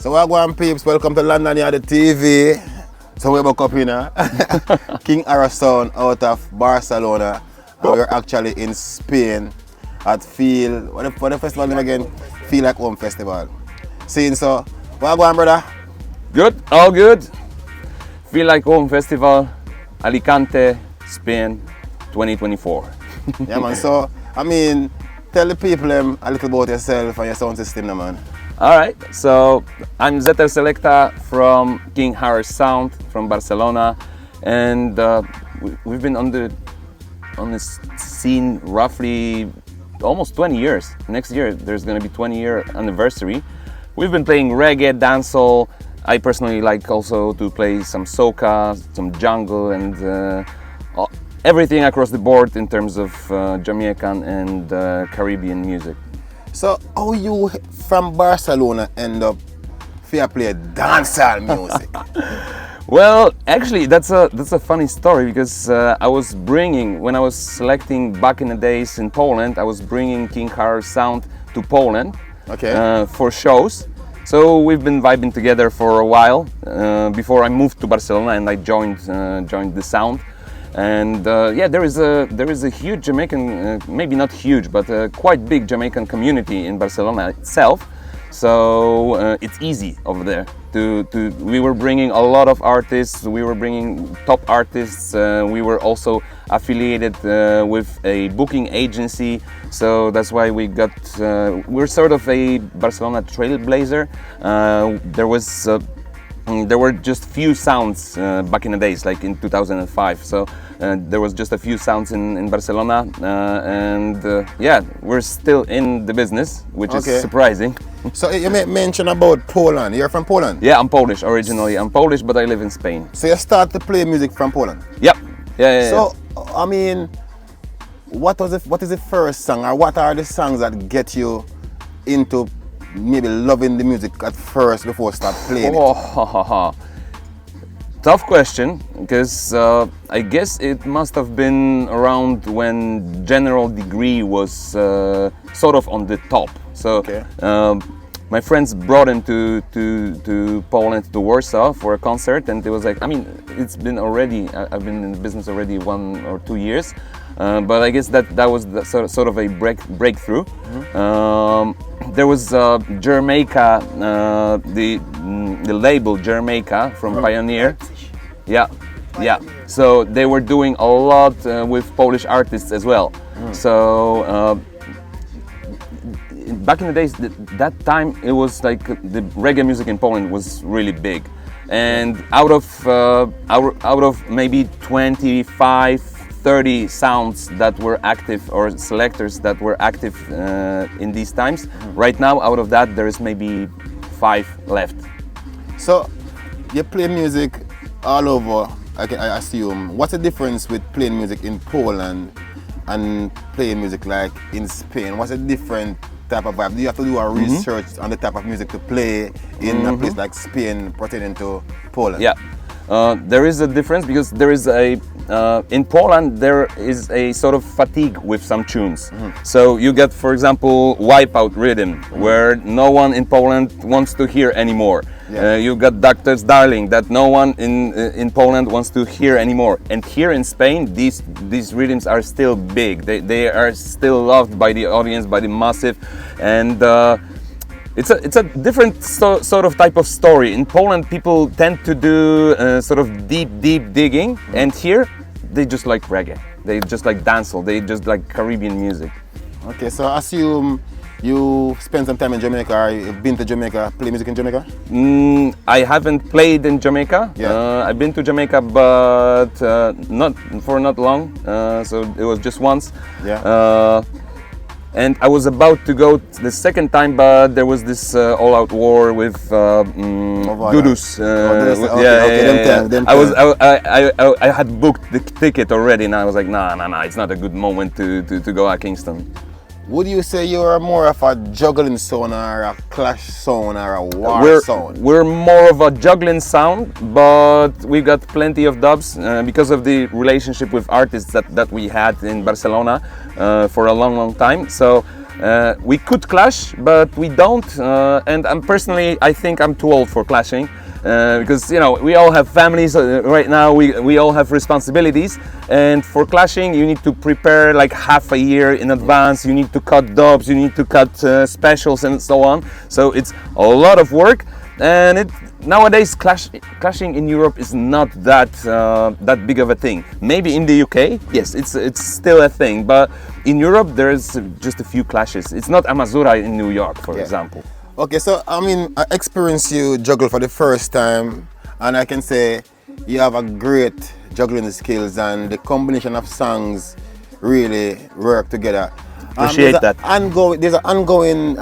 So wagwan peeps, welcome to London Yard TV. So we're back up here, King Harris Sound out of Barcelona. And we're actually in Spain at what the festival name again? Feel Like Home Festival. Seeing so, wagwan brother? Good, all good. Feel Like Home Festival, Alicante, Spain, 2024. Yeah man, so I mean, tell the people a little about yourself and your sound system, man. Alright, so I'm ZL Selector from King Harris Sound from Barcelona, and we've been on this scene roughly almost 20 years. Next year there's going to be 20-year anniversary. We've been playing reggae, dancehall. I personally like also to play some soca, some jungle, and everything across the board in terms of Jamaican and Caribbean music. So how you from Barcelona end up play dancehall music? Well, actually, that's a funny story because I was bringing, when I was selecting back in the days in Poland, I was bringing King Harris Sound to Poland, okay, for shows. So we've been vibing together for a while before I moved to Barcelona and I joined the sound. And yeah, there is a huge Jamaican, maybe not huge, but a quite big Jamaican community in Barcelona itself. So it's easy over there. We were bringing a lot of artists. We were bringing top artists. We were also affiliated with a booking agency. So that's why we're sort of a Barcelona trailblazer. There were just few sounds back in the days, like in 2005. So there was just a few sounds in Barcelona, and yeah, we're still in the business, which is surprising. So you mentioned about Poland. You're from Poland? Yeah, I'm Polish originally. I'm Polish, but I live in Spain. So you start to play music from Poland? Yep. Yeah. So I mean, what is the first song, or what are the songs that get you into maybe loving the music at first before start playing it? Tough question, because I guess it must have been around when General Degree was sort of on the top. So my friends brought him to Poland, to Warsaw for a concert, and it was like, I mean, it's been already, I've been in the business already 1 or 2 years, but I guess that was sort of a breakthrough. Mm-hmm. There was Jamaica, the label Jamaica from Pioneer. Yeah. So they were doing a lot with Polish artists as well. So back in the days, that time it was like the reggae music in Poland was really big, and out of maybe 25, 30 sounds that were active, or selectors that were active in these times. Right now, out of that, there is maybe 5 left. So you play music all over, I assume. What's the difference with playing music in Poland and playing music like in Spain? What's a different type of vibe? Do you have to do a research on the type of music to play in a place like Spain pertaining to Poland? Yeah. There is a difference because there is in Poland there is a sort of fatigue with some tunes. So you get, for example, wipeout rhythm, where no one in Poland wants to hear anymore. You got Doctor's Darling that no one in Poland wants to hear anymore. And here in Spain, these rhythms are still big. They are still loved by the audience, by the massive, and it's a different sort of type of story. In Poland, people tend to do sort of deep digging, and here they just like reggae. They just like dancehall. They just like Caribbean music. Okay, so I assume you spent some time in Jamaica, or you've been to Jamaica, play music in Jamaica? I haven't played in Jamaica. I've been to Jamaica, but not long. So it was just once. And I was about to go the second time, but there was this all-out war with Dudus. I had booked the ticket already, and I was like, nah, it's not a good moment to go at Kingston. Would you say you're more of a juggling sound, or a clash sound, or a war sound? We're more of a juggling sound, but we got plenty of dubs because of the relationship with artists that we had in Barcelona for a long time. So We could clash, but we don't. And personally, I think I'm too old for clashing. Because we all have families right now. We all have responsibilities, and for clashing, you need to prepare like half a year in advance. You need to cut dubs, you need to cut specials, and so on. So it's a lot of work, and nowadays clashing in Europe is not that big of a thing. Maybe in the UK, yes, it's still a thing, but in Europe there's just a few clashes. It's not Amazura in New York, for example. Okay, so I experienced you juggle for the first time, and I can say you have a great juggling skills, and the combination of songs really work together. Appreciate that. There's an ongoing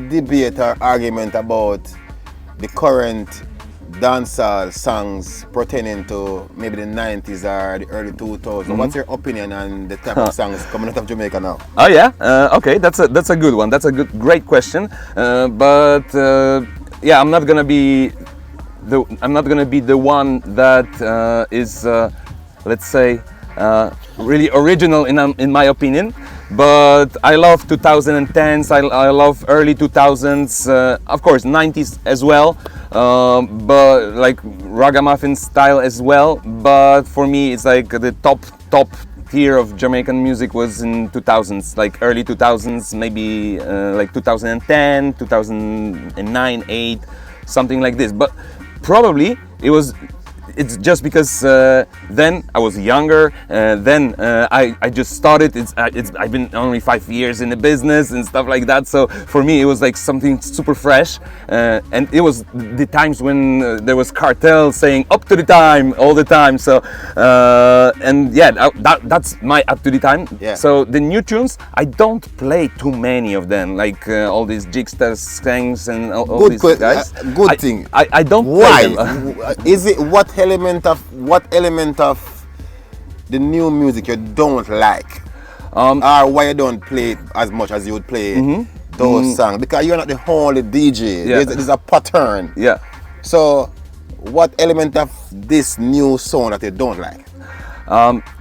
debate or argument about the current dancehall songs pertaining to maybe the 90s or the early 2000s. What's your opinion on the type of songs coming out of Jamaica now? Oh yeah, okay, that's a good one. That's a great question. But I'm not gonna be the one that is let's say really original in my opinion. But I love 2010s. I love early 2000s. Of course, 90s as well. But like ragamuffin style as well. But for me, it's like the top tier of Jamaican music was in 2000s, like early 2000s, maybe like 2010, 2009, 8, something like this. But probably it's just because then I was younger. Then I just started. I've been only 5 years in the business and stuff like that. So for me, it was like something super fresh. And it was the times when there was cartel saying "up to the time" all the time. So and yeah, that's my up to the time. Yeah. So the new tunes, I don't play too many of them, like all these Jigster Skanks and all these guys. Good thing. I don't. Why? Play them. Is it what element of the new music you don't like, or why you don't play it as much as you would play those songs? Because you're not the only DJ. Yeah. There's a pattern. Yeah. So, what element of this new song that you don't like?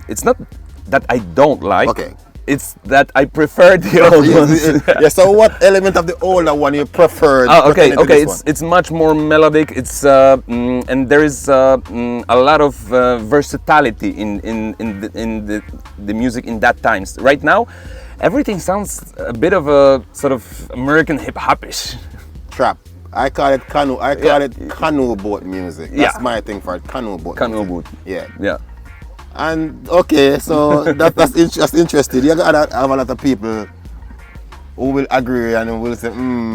It's not that I don't like. Okay. It's that I prefer the old ones. Yeah. So, what element of the older one you prefer? Okay. It's much more melodic. It's and there is a lot of versatility in the music in that times. Right now, everything sounds a bit of a sort of American hip hopish. Trap. I call it canoe. I call it canoe boat music. That's my thing for it. Canoe boat. Canoe boat. Yeah. Yeah. And okay, so that's interesting. You have a lot of people who will agree and will say,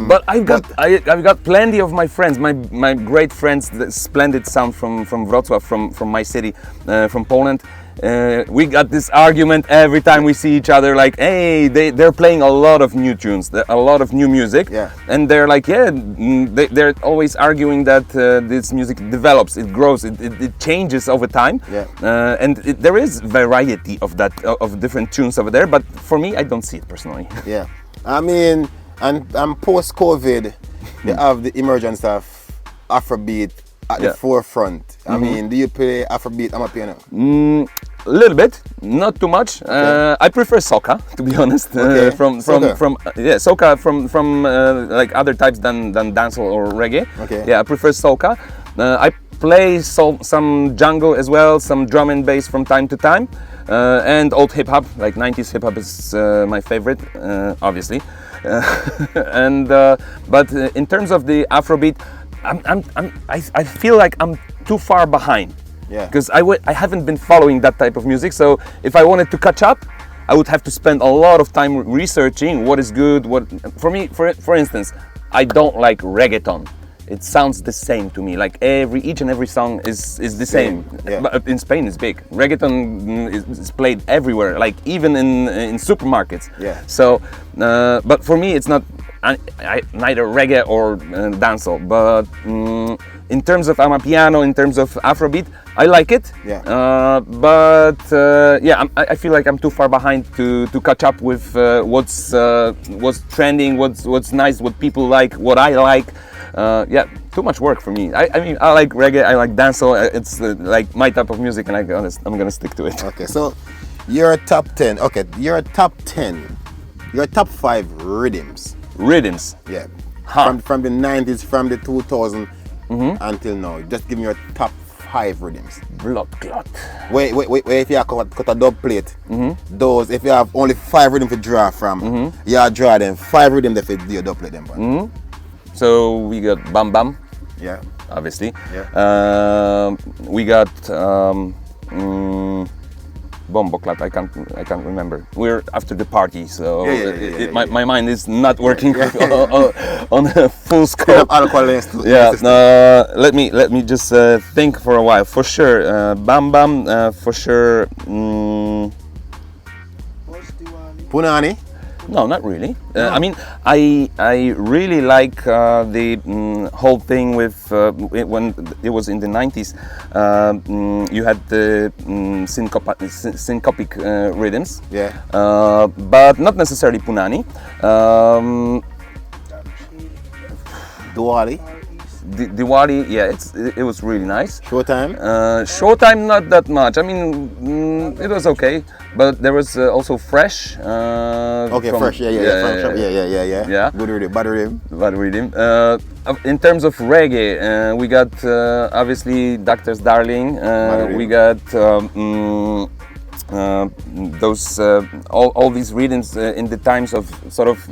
But I've got plenty of my friends, my great friends, the splendid sound from Wrocław, from my city, from Poland. We got this argument every time we see each other, like, hey, they're playing a lot of new tunes, a lot of new music, and they're like, they're always arguing that this music develops, it grows, it changes over time, and there is variety of different tunes over there, but for me, I don't see it personally. Yeah, I mean, and post-COVID, they have the emergence of Afrobeat at the forefront. I mean, do you play Afrobeat amapiano? A little bit, not too much. I prefer soca, to be honest. Soca from like other types than dancehall or reggae. Okay. Yeah, I prefer soca. I play some jungle as well, some drum and bass from time to time, and old hip hop, like 90s hip hop is my favorite, obviously. But in terms of the Afrobeat, I feel like I'm too far behind. Yeah. Because I haven't been following that type of music. So if I wanted to catch up, I would have to spend a lot of time researching what is good. For me, for instance, I don't like reggaeton. It sounds the same to me. Like each and every song is the same. Yeah. But in Spain, it's big. Reggaeton is played everywhere, like even in supermarkets. Yeah. So, but for me, it's not neither reggae or dancehall. But in terms of amapiano, in terms of Afrobeat, I like it. Yeah. I feel like I'm too far behind to catch up with what's trending, what's nice, what people like, what I like. Too much work for me. I mean, I like reggae, I like dancehall. It's like my type of music, and I'm gonna stick to it. Okay, so you're a top 10. Okay, you're a top 10 Your top 5 rhythms. Rhythms. Yeah. Huh. From the 90s, from the 2000s until now. Just give me your top 5 rhythms. Blood clot. Wait, if you have cut a dub plate, those, if you have only 5 rhythms to draw from, you draw them 5 rhythms that you dub plate them. So we got Bam Bam. Yeah. Obviously. Yeah. We got Bomboclat. I can't remember. We're after the party, so my mind is not working on a full scope. Yeah. Let me just think for a while. For sure, Bam Bam. For sure. Punani. No, not really. I mean, I really like the whole thing with when it was in the 90s. You had the syncopic rhythms. Yeah. But not necessarily Punani. Diwali. Diwali, yeah, it was really nice. Showtime. Showtime, not that much. I mean, it was okay, but there was also Fresh. Okay, Fresh. Yeah. Good rhythm, bad rhythm. Bad rhythm. In terms of reggae, we got obviously Doctor's Darling. We got those all these rhythms in the times of sort of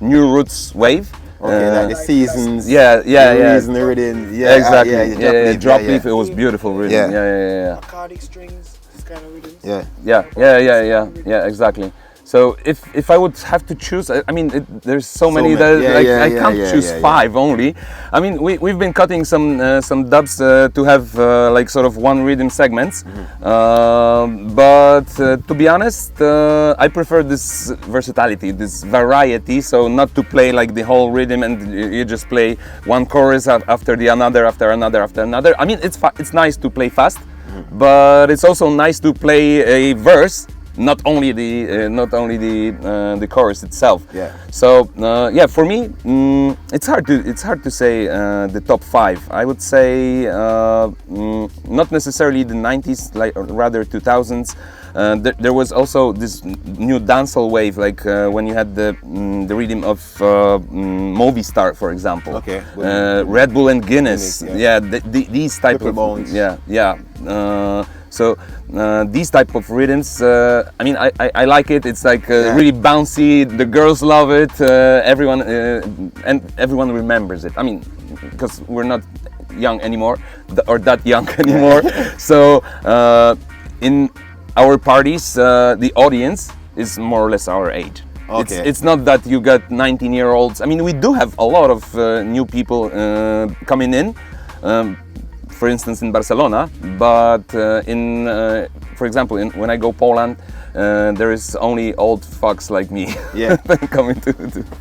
new roots wave. Okay, like the seasons. Yeah. Reason, the rhythm. Yeah, exactly. Drop leaf. It was beautiful rhythm. Yeah. Accordic strings, this kind of rhythms. Yeah, exactly. So if I would have to choose, I mean, there's so many that I can't choose 5 only. I mean, we've been cutting some dubs to have like sort of one rhythm segments, but to be honest, I prefer this versatility, this variety. So not to play like the whole rhythm and you just play one chorus after the another, after another. I mean, it's nice to play fast, but it's also nice to play a verse. Not only the chorus itself. Yeah. So for me, it's hard to say the top 5. I would say not necessarily the 90s, like or rather 2000s. There was also this new dancehall wave, like when you had the rhythm of Movistar, for example. Okay. Red Bull and Guinness. These type Triple of bones. So these type of rhythms, I mean, I like it. It's like really bouncy. The girls love it. Everyone and everyone remembers it. I mean, because we're not young anymore, or that young anymore. So in our parties, the audience is more or less our age. Okay. It's not that you got 19-year-olds. I mean, we do have a lot of new people coming in. For instance, in Barcelona, but for example, when I go Poland, there is only old fucks like me coming to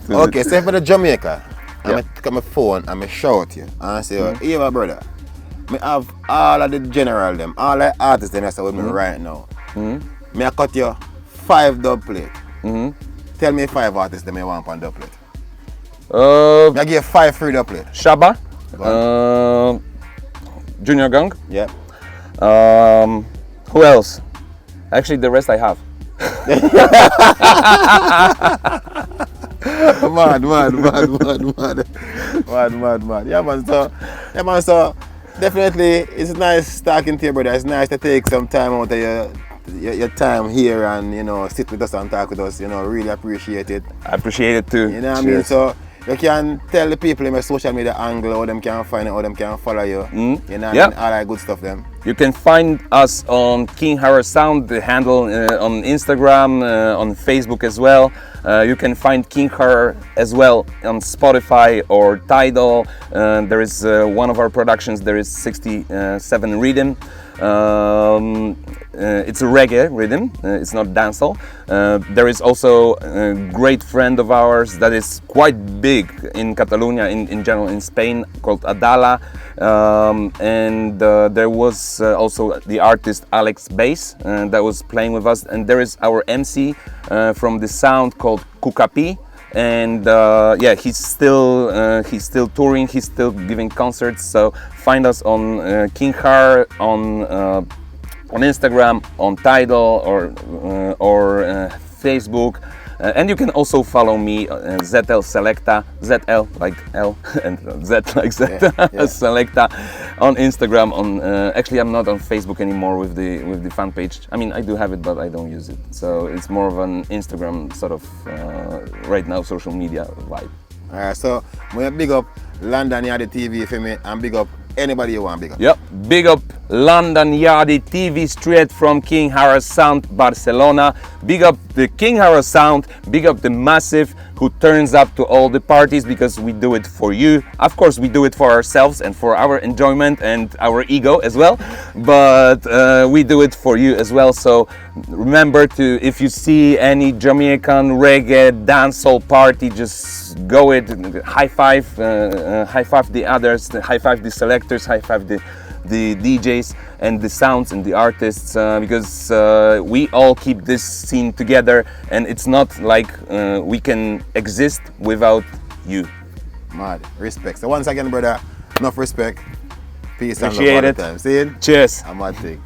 okay, so for the Jamaica, I'm gonna take my phone and I shout you and I say, hey, my brother, I have all of the general them, all the artists them that's with me right now. Me I cut you 5 dub plate. Tell me 5 artists them you want on dub plate. I give you 5 free dub plate. Shabba. Junior Gang. Yeah. Who else? Actually, the rest I have. mad. Yeah, man. So definitely, it's nice talking to you, brother. It's nice to take some time out of your time here and sit with us and talk with us. Really appreciate it. I appreciate it too. You know what I mean? So you can tell the people in my social media angle how them can find it, how them can follow you. You know what I mean? All that good stuff them. You can find us on King Harrow Sound, the handle on Instagram, on Facebook as well. You can find King Harrow as well on Spotify or Tidal. There is one of our productions, there is 67 Rhythm. It's a reggae rhythm, it's not dancehall. There is also a great friend of ours that is quite big in Catalonia, in general in Spain, called Adala. And there was also the artist Alex Bass that was playing with us. And there is our MC from the sound called Kukapi. And he's still touring, he's still giving concerts. So find us on King Har on Instagram, on Tidal or Facebook. And you can also follow me, ZL Selector, ZL like L and Z like Z, Selector on Instagram. Actually, I'm not on Facebook anymore with the fan page. I mean, I do have it, but I don't use it. So it's more of an Instagram sort of right now social media vibe. Alright, so we big up London Yardie TV for me, and big up anybody you want big up. Yep, big up London Yardie TV straight from King Harris Sound, Barcelona. Big up the King Harris Sound, big up the Massive who turns up to all the parties because we do it for you. Of course, we do it for ourselves and for our enjoyment and our ego as well, but we do it for you as well. So remember to, if you see any Jamaican reggae dancehall party, just go it, high five the others, high five the selectors, high five the DJs and the sounds and the artists, because we all keep this scene together, and it's not like we can exist without you. Mad. Respect. So once again, brother, enough respect. Peace and love Appreciate all the it. time. See you? Cheers. I'm mad thing.